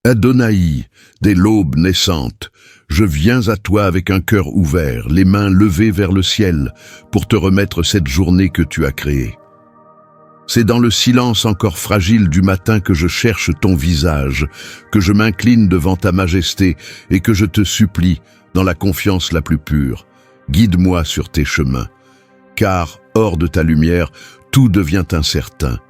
Adonai, dès l'aube naissante, je viens à toi avec un cœur ouvert, les mains levées vers le ciel, pour te remettre cette journée que tu as créée. C'est dans le silence encore fragile du matin que je cherche ton visage, que je m'incline devant ta majesté et que je te supplie, dans la confiance la plus pure, guide-moi sur tes chemins. Car, hors de ta lumière, tout devient incertain.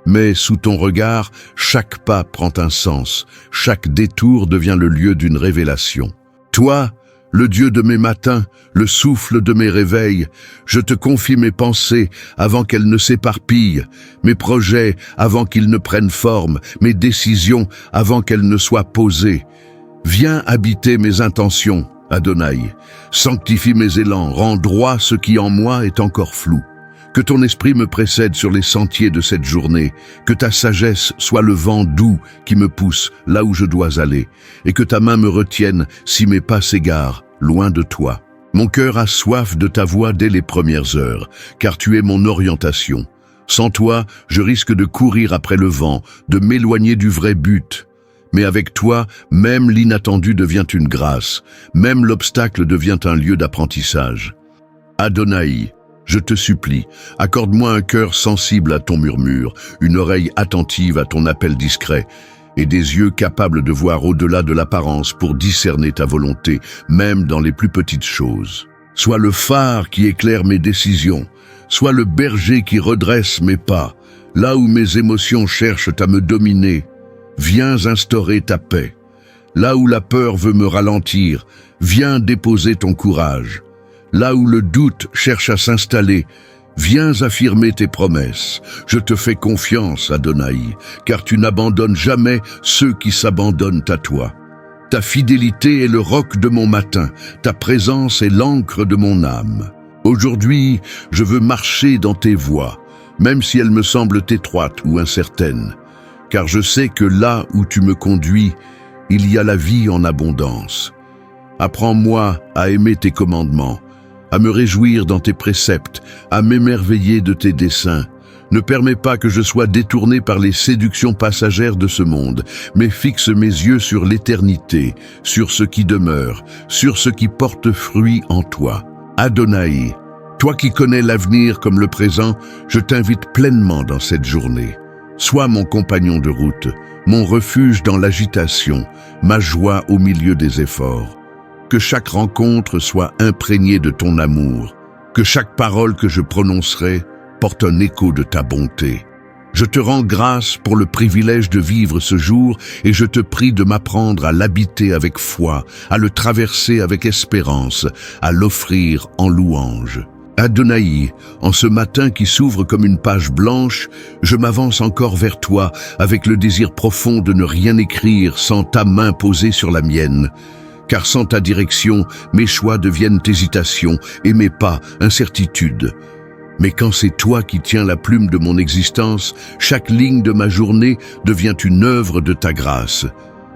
Mais sous ton regard, chaque pas prend un sens, chaque détour devient le lieu d'une révélation. Toi, le Dieu de mes matins, le souffle de mes réveils, je te confie mes pensées avant qu'elles ne s'éparpillent, mes projets avant qu'ils ne prennent forme, mes décisions avant qu'elles ne soient posées. Viens habiter mes intentions, Adonai. Sanctifie mes élans, rends droit ce qui en moi est encore flou. Que ton esprit me précède sur les sentiers de cette journée, que ta sagesse soit le vent doux qui me pousse là où je dois aller, et que ta main me retienne si mes pas s'égarent, loin de toi. Mon cœur a soif de ta voix dès les premières heures, car tu es mon orientation. Sans toi, je risque de courir après le vent, de m'éloigner du vrai but. Mais avec toi, même l'inattendu devient une grâce, même l'obstacle devient un lieu d'apprentissage. Adonai, je te supplie, accorde-moi un cœur sensible à ton murmure, une oreille attentive à ton appel discret, et des yeux capables de voir au-delà de l'apparence pour discerner ta volonté, même dans les plus petites choses. Sois le phare qui éclaire mes décisions, sois le berger qui redresse mes pas, là où mes émotions cherchent à me dominer. Viens instaurer ta paix. Là où la peur veut me ralentir, viens déposer ton courage. Là où le doute cherche à s'installer, viens affirmer tes promesses. Je te fais confiance, Adonai, car tu n'abandonnes jamais ceux qui s'abandonnent à toi. Ta fidélité est le roc de mon matin, ta présence est l'encre de mon âme. Aujourd'hui, je veux marcher dans tes voies, même si elles me semblent étroites ou incertaines, car je sais que là où tu me conduis, il y a la vie en abondance. Apprends-moi à aimer tes commandements, à me réjouir dans tes préceptes, à m'émerveiller de tes desseins. Ne permets pas que je sois détourné par les séductions passagères de ce monde, mais fixe mes yeux sur l'éternité, sur ce qui demeure, sur ce qui porte fruit en toi. Adonai, toi qui connais l'avenir comme le présent, je t'invite pleinement dans cette journée. Sois mon compagnon de route, mon refuge dans l'agitation, ma joie au milieu des efforts. Que chaque rencontre soit imprégnée de ton amour, que chaque parole que je prononcerai porte un écho de ta bonté. Je te rends grâce pour le privilège de vivre ce jour et je te prie de m'apprendre à l'habiter avec foi, à le traverser avec espérance, à l'offrir en louange. Adonai, en ce matin qui s'ouvre comme une page blanche, je m'avance encore vers toi avec le désir profond de ne rien écrire sans ta main posée sur la mienne. Car sans ta direction, mes choix deviennent hésitation et mes pas incertitude. Mais quand c'est toi qui tiens la plume de mon existence, chaque ligne de ma journée devient une œuvre de ta grâce.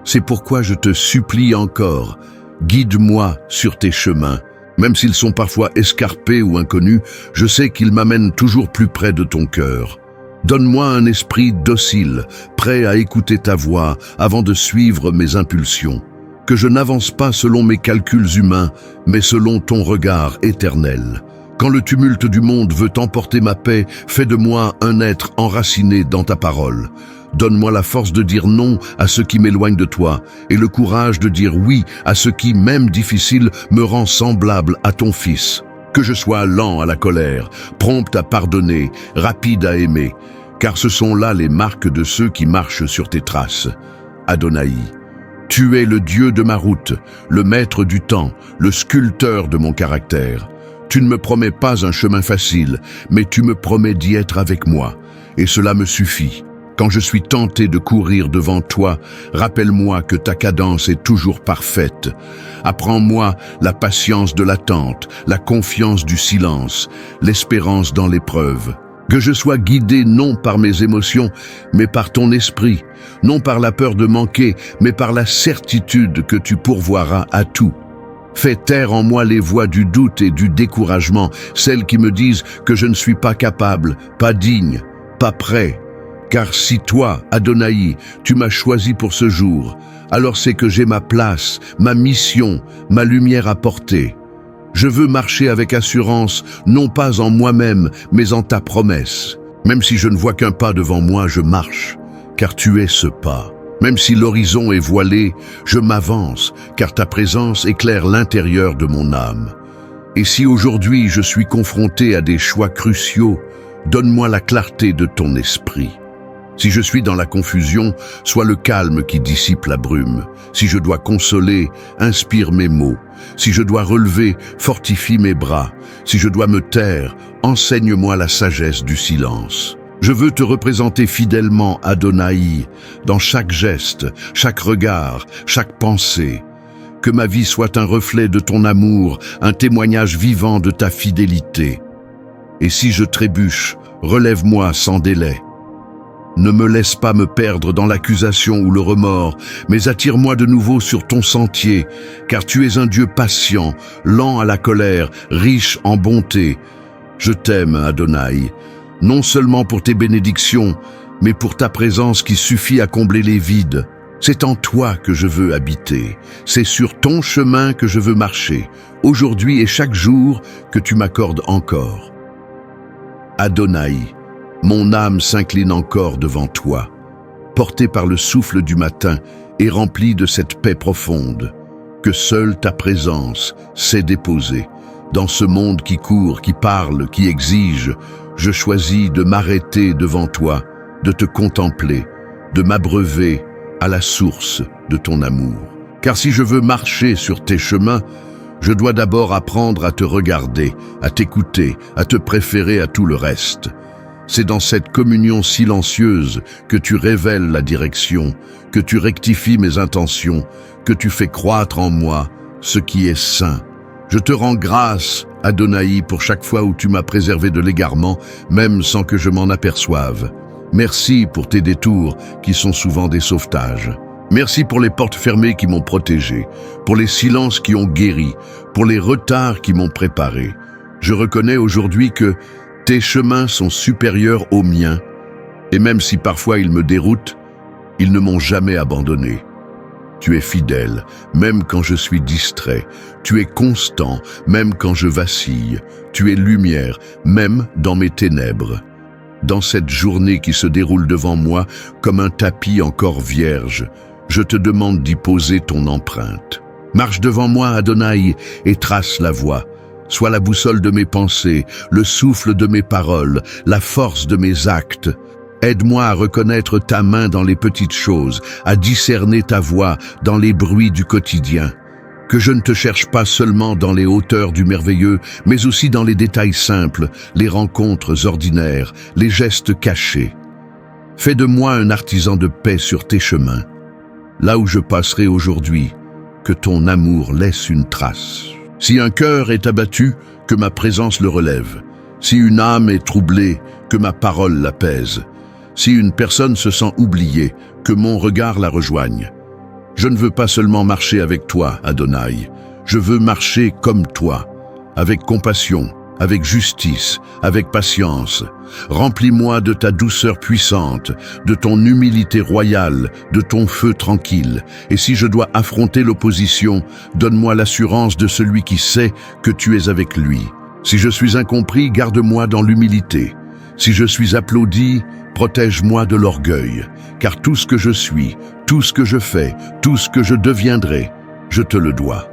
C'est pourquoi je te supplie encore, guide-moi sur tes chemins. Même s'ils sont parfois escarpés ou inconnus, je sais qu'ils m'amènent toujours plus près de ton cœur. Donne-moi un esprit docile, prêt à écouter ta voix avant de suivre mes impulsions. Que je n'avance pas selon mes calculs humains, mais selon ton regard éternel. Quand le tumulte du monde veut emporter ma paix, fais de moi un être enraciné dans ta parole. Donne-moi la force de dire non à ce qui m'éloigne de toi, et le courage de dire oui à ce qui, même difficile, me rend semblable à ton Fils. Que je sois lent à la colère, prompt à pardonner, rapide à aimer, car ce sont là les marques de ceux qui marchent sur tes traces. Adonai, tu es le Dieu de ma route, le maître du temps, le sculpteur de mon caractère. Tu ne me promets pas un chemin facile, mais tu me promets d'y être avec moi, et cela me suffit. Quand je suis tenté de courir devant toi, rappelle-moi que ta cadence est toujours parfaite. Apprends-moi la patience de l'attente, la confiance du silence, l'espérance dans l'épreuve. Que je sois guidé non par mes émotions, mais par ton esprit, non par la peur de manquer, mais par la certitude que tu pourvoiras à tout. Fais taire en moi les voix du doute et du découragement, celles qui me disent que je ne suis pas capable, pas digne, pas prêt. Car si toi, Adonai, tu m'as choisi pour ce jour, alors c'est que j'ai ma place, ma mission, ma lumière à porter. Je veux marcher avec assurance, non pas en moi-même, mais en ta promesse. Même si je ne vois qu'un pas devant moi, je marche, car tu es ce pas. Même si l'horizon est voilé, je m'avance, car ta présence éclaire l'intérieur de mon âme. Et si aujourd'hui je suis confronté à des choix cruciaux, donne-moi la clarté de ton esprit. Si je suis dans la confusion, sois le calme qui dissipe la brume. Si je dois consoler, inspire mes mots. Si je dois relever, fortifie mes bras. Si je dois me taire, enseigne-moi la sagesse du silence. Je veux te représenter fidèlement, Adonai, dans chaque geste, chaque regard, chaque pensée. Que ma vie soit un reflet de ton amour, un témoignage vivant de ta fidélité. Et si je trébuche, relève-moi sans délai. Ne me laisse pas me perdre dans l'accusation ou le remords, mais attire-moi de nouveau sur ton sentier, car tu es un Dieu patient, lent à la colère, riche en bonté. Je t'aime, Adonai, non seulement pour tes bénédictions, mais pour ta présence qui suffit à combler les vides. C'est en toi que je veux habiter, c'est sur ton chemin que je veux marcher, aujourd'hui et chaque jour que tu m'accordes encore. Adonai, mon âme s'incline encore devant toi, portée par le souffle du matin et remplie de cette paix profonde, que seule ta présence sait déposer. Dans ce monde qui court, qui parle, qui exige, je choisis de m'arrêter devant toi, de te contempler, de m'abreuver à la source de ton amour. Car si je veux marcher sur tes chemins, je dois d'abord apprendre à te regarder, à t'écouter, à te préférer à tout le reste. C'est dans cette communion silencieuse que tu révèles la direction, que tu rectifies mes intentions, que tu fais croître en moi ce qui est sain. Je te rends grâce, Adonai, pour chaque fois où tu m'as préservé de l'égarement, même sans que je m'en aperçoive. Merci pour tes détours, qui sont souvent des sauvetages. Merci pour les portes fermées qui m'ont protégé, pour les silences qui ont guéri, pour les retards qui m'ont préparé. Je reconnais aujourd'hui que tes chemins sont supérieurs aux miens, et même si parfois ils me déroutent, ils ne m'ont jamais abandonné. Tu es fidèle, même quand je suis distrait. Tu es constant, même quand je vacille. Tu es lumière, même dans mes ténèbres. Dans cette journée qui se déroule devant moi comme un tapis encore vierge, je te demande d'y poser ton empreinte. Marche devant moi, Adonai, et trace la voie. Sois la boussole de mes pensées, le souffle de mes paroles, la force de mes actes. Aide-moi à reconnaître ta main dans les petites choses, à discerner ta voix dans les bruits du quotidien. Que je ne te cherche pas seulement dans les hauteurs du merveilleux, mais aussi dans les détails simples, les rencontres ordinaires, les gestes cachés. Fais de moi un artisan de paix sur tes chemins. Là où je passerai aujourd'hui, que ton amour laisse une trace. Si un cœur est abattu, que ma présence le relève. Si une âme est troublée, que ma parole l'apaise. Si une personne se sent oubliée, que mon regard la rejoigne. Je ne veux pas seulement marcher avec toi, Adonai. Je veux marcher comme toi, avec compassion, avec justice, avec patience. Remplis-moi de ta douceur puissante, de ton humilité royale, de ton feu tranquille. Et si je dois affronter l'opposition, donne-moi l'assurance de celui qui sait que tu es avec lui. Si je suis incompris, garde-moi dans l'humilité. Si je suis applaudi, protège-moi de l'orgueil. Car tout ce que je suis, tout ce que je fais, tout ce que je deviendrai, je te le dois.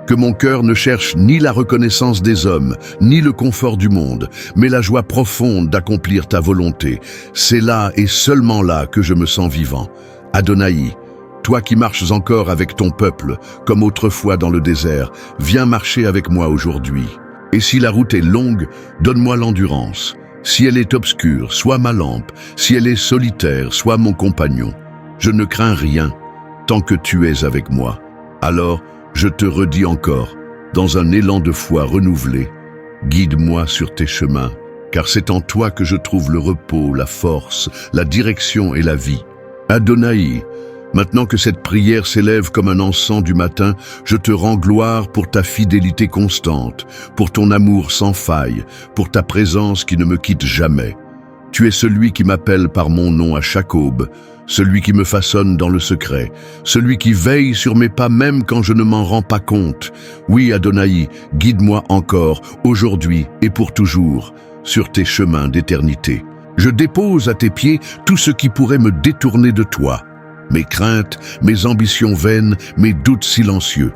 Que mon cœur ne cherche ni la reconnaissance des hommes, ni le confort du monde, mais la joie profonde d'accomplir ta volonté. C'est là et seulement là que je me sens vivant. Adonai, toi qui marches encore avec ton peuple, comme autrefois dans le désert, viens marcher avec moi aujourd'hui. Et si la route est longue, donne-moi l'endurance. Si elle est obscure, sois ma lampe. Si elle est solitaire, sois mon compagnon. Je ne crains rien, tant que tu es avec moi. Alors, je te redis encore, dans un élan de foi renouvelé, guide-moi sur tes chemins, car c'est en toi que je trouve le repos, la force, la direction et la vie. Adonai, maintenant que cette prière s'élève comme un encens du matin, je te rends gloire pour ta fidélité constante, pour ton amour sans faille, pour ta présence qui ne me quitte jamais. Tu es celui qui m'appelle par mon nom à chaque aube, celui qui me façonne dans le secret, celui qui veille sur mes pas même quand je ne m'en rends pas compte. Oui, Adonai, guide-moi encore, aujourd'hui et pour toujours, sur tes chemins d'éternité. Je dépose à tes pieds tout ce qui pourrait me détourner de toi, mes craintes, mes ambitions vaines, mes doutes silencieux.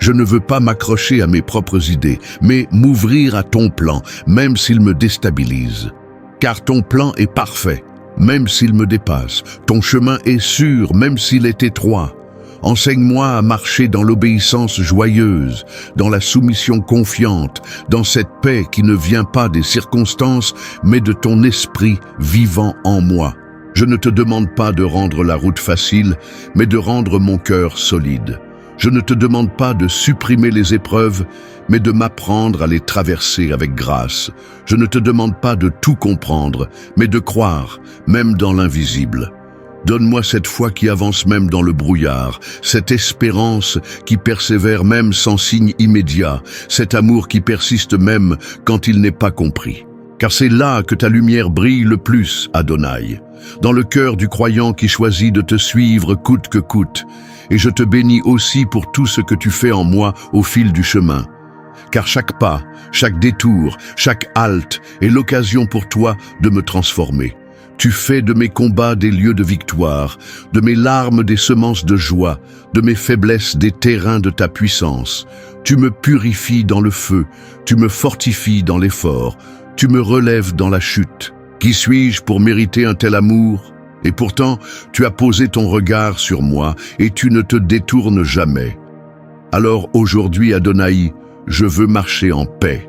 Je ne veux pas m'accrocher à mes propres idées, mais m'ouvrir à ton plan, même s'il me déstabilise. Car ton plan est parfait, même s'il me dépasse. Ton chemin est sûr, même s'il est étroit. Enseigne-moi à marcher dans l'obéissance joyeuse, dans la soumission confiante, dans cette paix qui ne vient pas des circonstances, mais de ton esprit vivant en moi. Je ne te demande pas de rendre la route facile, mais de rendre mon cœur solide. Je ne te demande pas de supprimer les épreuves, mais de m'apprendre à les traverser avec grâce. Je ne te demande pas de tout comprendre, mais de croire, même dans l'invisible. Donne-moi cette foi qui avance même dans le brouillard, cette espérance qui persévère même sans signe immédiat, cet amour qui persiste même quand il n'est pas compris. Car c'est là que ta lumière brille le plus, Adonai, dans le cœur du croyant qui choisit de te suivre coûte que coûte. Et je te bénis aussi pour tout ce que tu fais en moi au fil du chemin. Car chaque pas, chaque détour, chaque halte est l'occasion pour toi de me transformer. Tu fais de mes combats des lieux de victoire, de mes larmes des semences de joie, de mes faiblesses des terrains de ta puissance. Tu me purifies dans le feu, tu me fortifies dans l'effort, tu me relèves dans la chute. Qui suis-je pour mériter un tel amour ? Et pourtant, tu as posé ton regard sur moi et tu ne te détournes jamais. Alors aujourd'hui, Adonai, je veux marcher en paix.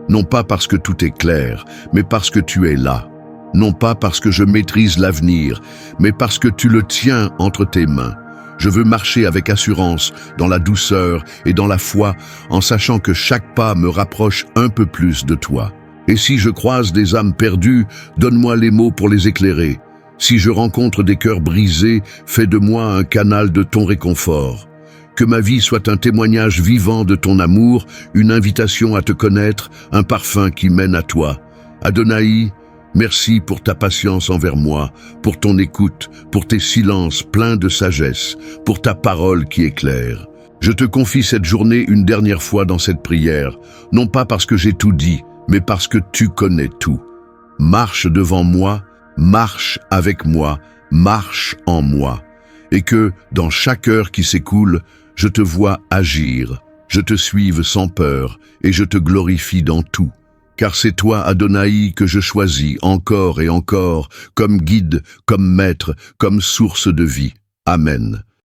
Non pas parce que tout est clair, mais parce que tu es là. Non pas parce que je maîtrise l'avenir, mais parce que tu le tiens entre tes mains. Je veux marcher avec assurance, dans la douceur et dans la foi, en sachant que chaque pas me rapproche un peu plus de toi. Et si je croise des âmes perdues, donne-moi les mots pour les éclairer. Si je rencontre des cœurs brisés, fais de moi un canal de ton réconfort. Que ma vie soit un témoignage vivant de ton amour, une invitation à te connaître, un parfum qui mène à toi. Adonai, merci pour ta patience envers moi, pour ton écoute, pour tes silences pleins de sagesse, pour ta parole qui éclaire. Je te confie cette journée une dernière fois dans cette prière, non pas parce que j'ai tout dit, mais parce que tu connais tout. Marche devant moi, marche avec moi, marche en moi, et que, dans chaque heure qui s'écoule, je te vois agir, je te suive sans peur, et je te glorifie dans tout. Car c'est toi, Adonai, que je choisis encore et encore, comme guide, comme maître, comme source de vie. Amen.